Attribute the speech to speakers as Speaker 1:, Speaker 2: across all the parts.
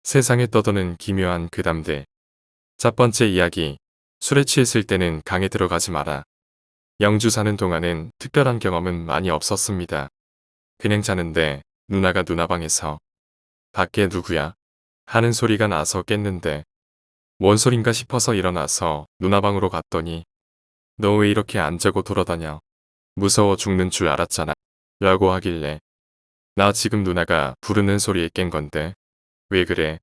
Speaker 1: 세상에 떠도는 기묘한 괴담들. 첫 번째 이야기. 술에 취했을 때는 강에 들어가지 마라. 영주 사는 동안은 특별한 경험은 많이 없었습니다. 그냥 자는데 누나가 누나 방에서 밖에 누구야? 하는 소리가 나서 깼는데 뭔 소린가 싶어서 일어나서 누나 방으로 갔더니 너 왜 이렇게 안 자고 돌아다녀? 무서워 죽는 줄 알았잖아. 라고 하길래 나 지금 누나가 부르는 소리에 깬 건데 왜 그래?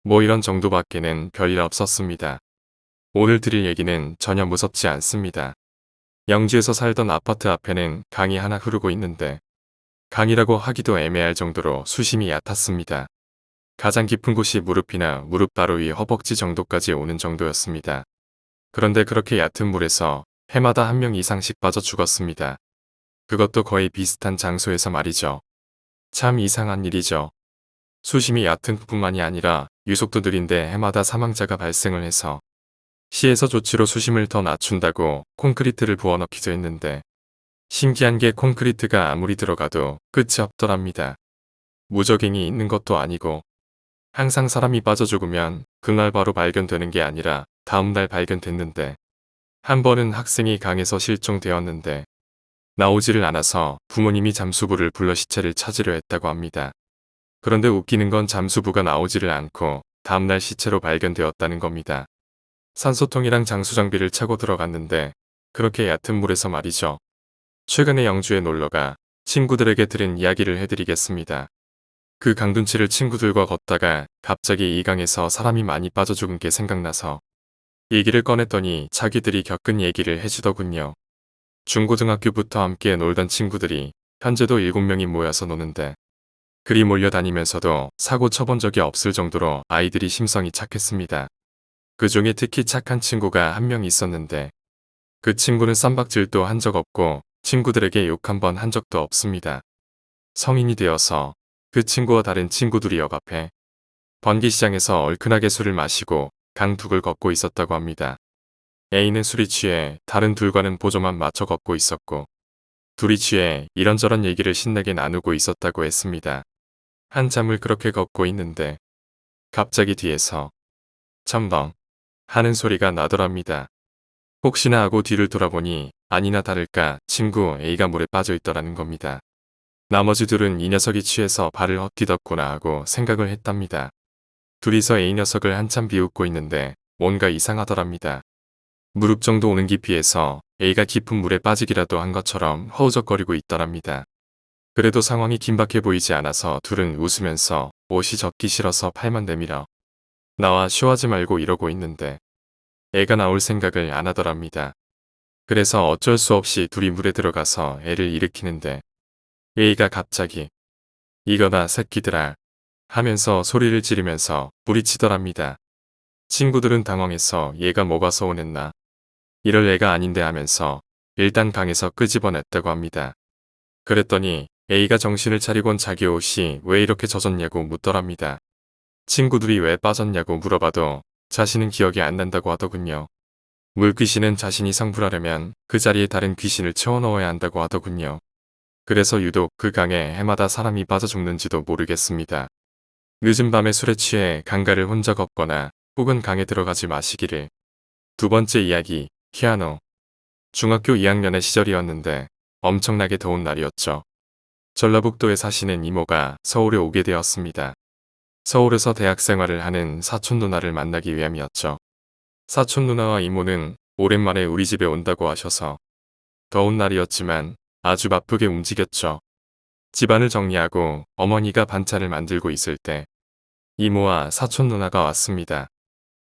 Speaker 1: 뭐 이런 정도밖에는 별일 없었습니다. 오늘 드릴 얘기는 전혀 무섭지 않습니다. 영지에서 살던 아파트 앞에는 강이 하나 흐르고 있는데 강이라고 하기도 애매할 정도로 수심이 얕았습니다. 가장 깊은 곳이 무릎이나 무릎 바로 위 허벅지 정도까지 오는 정도였습니다. 그런데 그렇게 얕은 물에서 해마다 한 명 이상씩 빠져 죽었습니다. 그것도 거의 비슷한 장소에서 말이죠. 참 이상한 일이죠. 수심이 얕은 뿐만이 아니라 유속도 느린데 해마다 사망자가 발생을 해서 시에서 조치로 수심을 더 낮춘다고 콘크리트를 부어넣기도 했는데 신기한 게 콘크리트가 아무리 들어가도 끝이 없더랍니다. 무적행이 있는 것도 아니고 항상 사람이 빠져 죽으면 그날 바로 발견되는 게 아니라 다음날 발견됐는데 한 번은 학생이 강에서 실종되었는데 나오지를 않아서 부모님이 잠수부를 불러 시체를 찾으려 했다고 합니다. 그런데 웃기는 건 잠수부가 나오지를 않고 다음날 시체로 발견되었다는 겁니다. 산소통이랑 장수장비를 차고 들어갔는데 그렇게 얕은 물에서 말이죠. 최근에 영주에 놀러가 친구들에게 들은 이야기를 해드리겠습니다. 그 강둔치를 친구들과 걷다가 갑자기 이 강에서 사람이 많이 빠져 죽은 게 생각나서 얘기를 꺼냈더니 자기들이 겪은 얘기를 해주더군요. 중고등학교부터 함께 놀던 친구들이 현재도 7명이 모여서 노는데 그리 몰려다니면서도 사고 쳐본 적이 없을 정도로 아이들이 심성이 착했습니다. 그 중에 특히 착한 친구가 한 명 있었는데 그 친구는 쌈박질도 한 적 없고 친구들에게 욕 한 번 한 적도 없습니다. 성인이 되어서 그 친구와 다른 친구들이 역 앞에 번기시장에서 얼큰하게 술을 마시고 강둑을 걷고 있었다고 합니다. A는 술이 취해 다른 둘과는 보조만 맞춰 걷고 있었고 둘이 취해 이런저런 얘기를 신나게 나누고 있었다고 했습니다. 한참을 그렇게 걷고 있는데 갑자기 뒤에서 첨벙 하는 소리가 나더랍니다. 혹시나 하고 뒤를 돌아보니 아니나 다를까 친구 A가 물에 빠져 있더라는 겁니다. 나머지 둘은 이 녀석이 취해서 발을 헛디뎠구나 하고 생각을 했답니다. 둘이서 A 녀석을 한참 비웃고 있는데 뭔가 이상하더랍니다. 무릎 정도 오는 깊이에서 A가 깊은 물에 빠지기라도 한 것처럼 허우적거리고 있더랍니다. 그래도 상황이 긴박해 보이지 않아서 둘은 웃으면서 옷이 젖기 싫어서 팔만 내밀어 나와 쇼하지 말고 이러고 있는데 애가 나올 생각을 안 하더랍니다. 그래서 어쩔 수 없이 둘이 물에 들어가서 애를 일으키는데 A가 갑자기 이거다 새끼들아 하면서 소리를 지르면서 부리치더랍니다. 친구들은 당황해서 얘가 뭐가 서운했나 이럴 애가 아닌데 하면서 일단 강에서 끄집어냈다고 합니다. 그랬더니 A가 정신을 차리곤 자기 옷이 왜 이렇게 젖었냐고 묻더랍니다. 친구들이 왜 빠졌냐고 물어봐도 자신은 기억이 안 난다고 하더군요. 물귀신은 자신이 상불하려면 그 자리에 다른 귀신을 채워넣어야 한다고 하더군요. 그래서 유독 그 강에 해마다 사람이 빠져 죽는지도 모르겠습니다. 늦은 밤에 술에 취해 강가를 혼자 걷거나 혹은 강에 들어가지 마시기를. 두 번째 이야기, 피아노. 중학교 2학년의 시절이었는데 엄청나게 더운 날이었죠. 전라북도에 사시는 이모가 서울에 오게 되었습니다. 서울에서 대학 생활을 하는 사촌 누나를 만나기 위함이었죠. 사촌 누나와 이모는 오랜만에 우리 집에 온다고 하셔서 더운 날이었지만 아주 바쁘게 움직였죠. 집안을 정리하고 어머니가 반찬을 만들고 있을 때 이모와 사촌 누나가 왔습니다.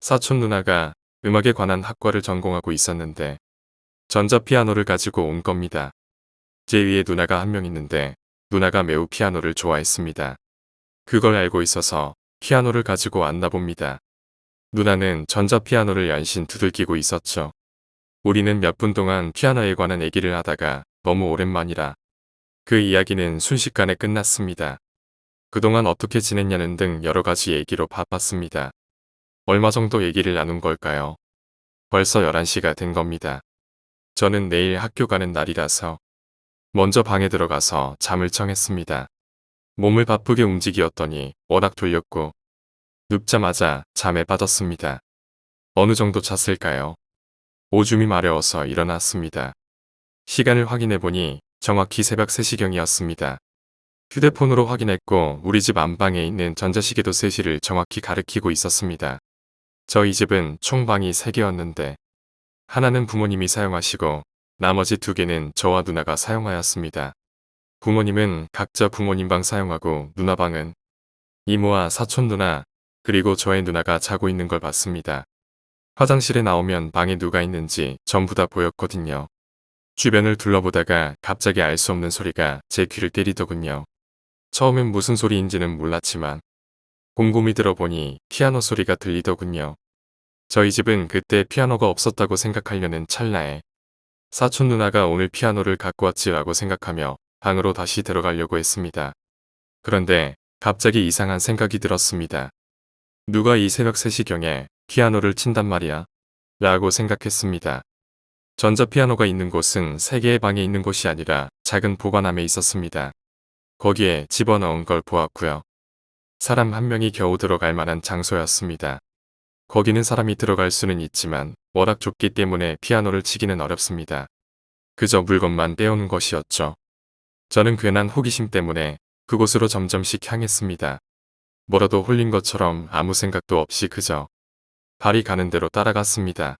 Speaker 1: 사촌 누나가 음악에 관한 학과를 전공하고 있었는데 전자피아노를 가지고 온 겁니다. 제 위에 누나가 한 명 있는데 누나가 매우 피아노를 좋아했습니다. 그걸 알고 있어서 피아노를 가지고 왔나 봅니다. 누나는 전자피아노를 연신 두들기고 있었죠. 우리는 몇 분 동안 피아노에 관한 얘기를 하다가 너무 오랜만이라 그 이야기는 순식간에 끝났습니다. 그동안 어떻게 지냈냐는 등 여러 가지 얘기로 바빴습니다. 얼마 정도 얘기를 나눈 걸까요? 벌써 11시가 된 겁니다. 저는 내일 학교 가는 날이라서 먼저 방에 들어가서 잠을 청했습니다. 몸을 바쁘게 움직였더니 워낙 졸렸고 눕자마자 잠에 빠졌습니다. 어느 정도 잤을까요? 오줌이 마려워서 일어났습니다. 시간을 확인해 보니 정확히 새벽 3시경이었습니다. 휴대폰으로 확인했고 우리 집 안방에 있는 전자시계도 3시를 정확히 가리키고 있었습니다. 저희 집은 총 방이 3개였는데 하나는 부모님이 사용하시고 나머지 2개는 저와 누나가 사용하였습니다. 부모님은 각자 부모님 방 사용하고 누나 방은 이모와 사촌 누나 그리고 저의 누나가 자고 있는 걸 봤습니다. 화장실에 나오면 방에 누가 있는지 전부 다 보였거든요. 주변을 둘러보다가 갑자기 알 수 없는 소리가 제 귀를 때리더군요. 처음엔 무슨 소리인지는 몰랐지만 곰곰이 들어보니 피아노 소리가 들리더군요. 저희 집은 그때 피아노가 없었다고 생각하려는 찰나에 사촌 누나가 오늘 피아노를 갖고 왔지라고 생각하며 방으로 다시 들어가려고 했습니다. 그런데 갑자기 이상한 생각이 들었습니다. 누가 이 새벽 3시경에 피아노를 친단 말이야? 라고 생각했습니다. 전자피아노가 있는 곳은 3개의 방에 있는 곳이 아니라 작은 보관함에 있었습니다. 거기에 집어넣은 걸 보았고요. 사람 한 명이 겨우 들어갈 만한 장소였습니다. 거기는 사람이 들어갈 수는 있지만 워낙 좁기 때문에 피아노를 치기는 어렵습니다. 그저 물건만 떼오는 것이었죠. 저는 괜한 호기심 때문에 그곳으로 점점씩 향했습니다. 뭐라도 홀린 것처럼 아무 생각도 없이 그저 발이 가는 대로 따라갔습니다.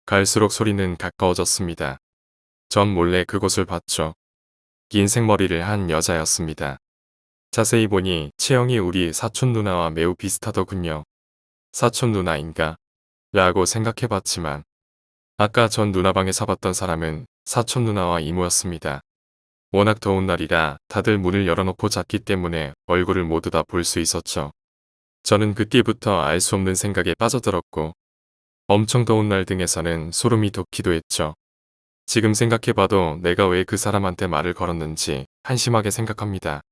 Speaker 1: 갈수록 소리는 가까워졌습니다. 전 몰래 그곳을 봤죠. 긴 생머리를 한 여자였습니다. 자세히 보니 체형이 우리 사촌 누나와 매우 비슷하더군요. 사촌 누나인가? 라고 생각해봤지만 아까 전 누나 방에서 봤던 사람은 사촌 누나와 이모였습니다. 워낙 더운 날이라 다들 문을 열어놓고 잤기 때문에 얼굴을 모두 다 볼 수 있었죠. 저는 그때부터 알 수 없는 생각에 빠져들었고 엄청 더운 날 등에서는 소름이 돋기도 했죠. 지금 생각해봐도 내가 왜 그 사람한테 말을 걸었는지 한심하게 생각합니다.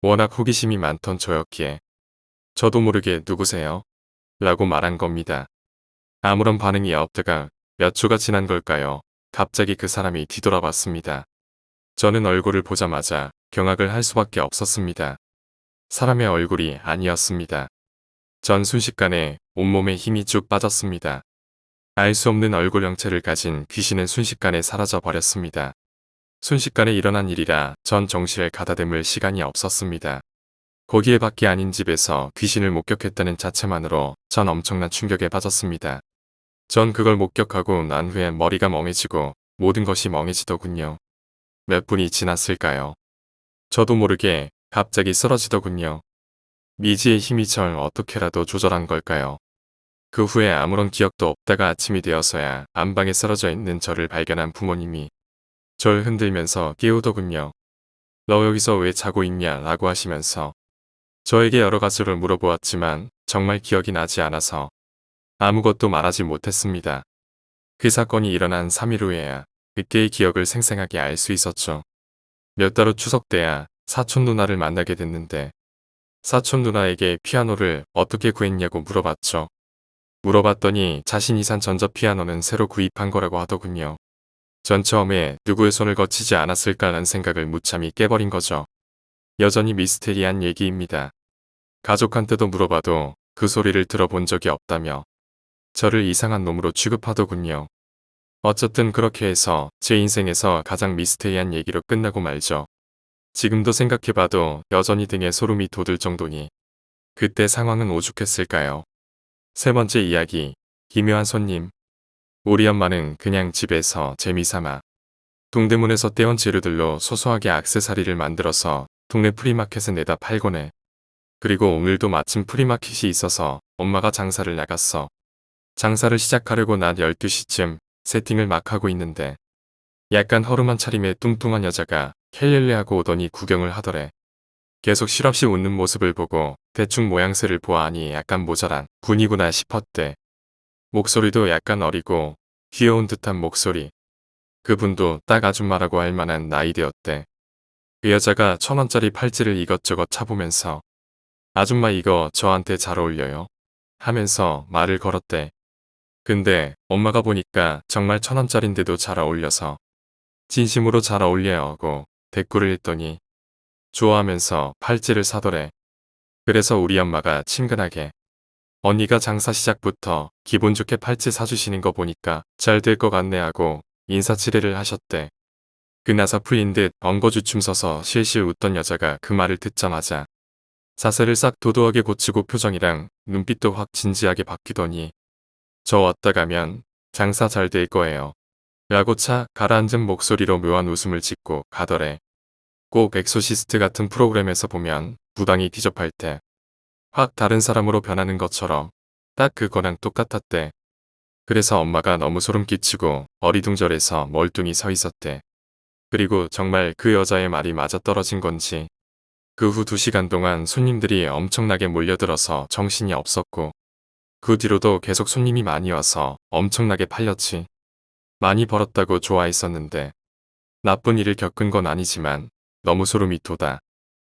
Speaker 1: 워낙 호기심이 많던 저였기에 저도 모르게 누구세요? 라고 말한 겁니다. 아무런 반응이 없다가 몇 초가 지난 걸까요? 갑자기 그 사람이 뒤돌아봤습니다. 저는 얼굴을 보자마자 경악을 할 수밖에 없었습니다. 사람의 얼굴이 아니었습니다. 전 순식간에 온몸에 힘이 쭉 빠졌습니다. 알 수 없는 얼굴 형체를 가진 귀신은 순식간에 사라져 버렸습니다. 순식간에 일어난 일이라 전 정신을 가다듬을 시간이 없었습니다. 거기에 밖에 아닌 집에서 귀신을 목격했다는 자체만으로 전 엄청난 충격에 빠졌습니다. 전 그걸 목격하고 난 후에 머리가 멍해지고 모든 것이 멍해지더군요. 몇 분이 지났을까요? 저도 모르게 갑자기 쓰러지더군요. 미지의 힘이 절 어떻게라도 조절한 걸까요? 그 후에 아무런 기억도 없다가 아침이 되어서야 안방에 쓰러져 있는 저를 발견한 부모님이 절 흔들면서 깨우더군요. 너 여기서 왜 자고 있냐 라고 하시면서 저에게 여러 가지를 물어보았지만 정말 기억이 나지 않아서 아무것도 말하지 못했습니다. 그 사건이 일어난 3일 후에야 그때의 기억을 생생하게 알 수 있었죠. 몇 달 후 추석 때야 사촌 누나를 만나게 됐는데 사촌 누나에게 피아노를 어떻게 구했냐고 물어봤죠. 물어봤더니 자신이 산 전자피아노는 새로 구입한 거라고 하더군요. 전 처음에 누구의 손을 거치지 않았을까라는 생각을 무참히 깨버린 거죠. 여전히 미스테리한 얘기입니다. 가족한테도 물어봐도 그 소리를 들어본 적이 없다며 저를 이상한 놈으로 취급하더군요. 어쨌든 그렇게 해서 제 인생에서 가장 미스테리한 얘기로 끝나고 말죠. 지금도 생각해봐도 여전히 등에 소름이 돋을 정도니 그때 상황은 오죽했을까요? 세 번째 이야기, 기묘한 손님. 우리 엄마는 그냥 집에서 재미삼아 동대문에서 떼온 재료들로 소소하게 액세서리를 만들어서 동네 프리마켓에 내다 팔곤 해. 그리고 오늘도 마침 프리마켓이 있어서 엄마가 장사를 나갔어. 장사를 시작하려고 낮 12시쯤 세팅을 막 하고 있는데 약간 허름한 차림의 뚱뚱한 여자가 헬렐레하고 오더니 구경을 하더래. 계속 실없이 웃는 모습을 보고 대충 모양새를 보아하니 약간 모자란 분이구나 싶었대. 목소리도 약간 어리고 귀여운 듯한 목소리. 그분도 딱 아줌마라고 할 만한 나이 되었대. 그 여자가 1,000원짜리 팔찌를 이것저것 차보면서 아줌마 이거 저한테 잘 어울려요? 하면서 말을 걸었대. 근데 엄마가 보니까 정말 1,000원짜리인데도 잘 어울려서 진심으로 잘 어울려요 하고 대꾸를 했더니 좋아하면서 팔찌를 사더래. 그래서 우리 엄마가 친근하게 언니가 장사 시작부터 기분 좋게 팔찌 사주시는 거 보니까 잘 될 것 같네 하고 인사치레를 하셨대. 그나사 풀린 듯 엉거주춤 서서 실실 웃던 여자가 그 말을 듣자마자 자세를 싹 도도하게 고치고 표정이랑 눈빛도 확 진지하게 바뀌더니 저 왔다 가면 장사 잘 될 거예요. 라고 차 가라앉은 목소리로 묘한 웃음을 짓고 가더래. 꼭 엑소시스트 같은 프로그램에서 보면 무당이 뒤접할 때 확 다른 사람으로 변하는 것처럼 딱 그거랑 똑같았대. 그래서 엄마가 너무 소름 끼치고 어리둥절해서 멀뚱히 서 있었대. 그리고 정말 그 여자의 말이 맞아떨어진 건지 그 후 2시간 동안 손님들이 엄청나게 몰려들어서 정신이 없었고 그 뒤로도 계속 손님이 많이 와서 엄청나게 팔렸지. 많이 벌었다고 좋아했었는데 나쁜 일을 겪은 건 아니지만 너무 소름이 돋아.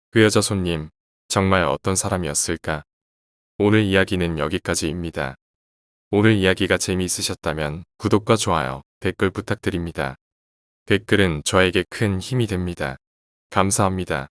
Speaker 1: 그 여자 손님 정말 어떤 사람이었을까? 오늘 이야기는 여기까지입니다. 오늘 이야기가 재미있으셨다면 구독과 좋아요, 댓글 부탁드립니다. 댓글은 저에게 큰 힘이 됩니다. 감사합니다.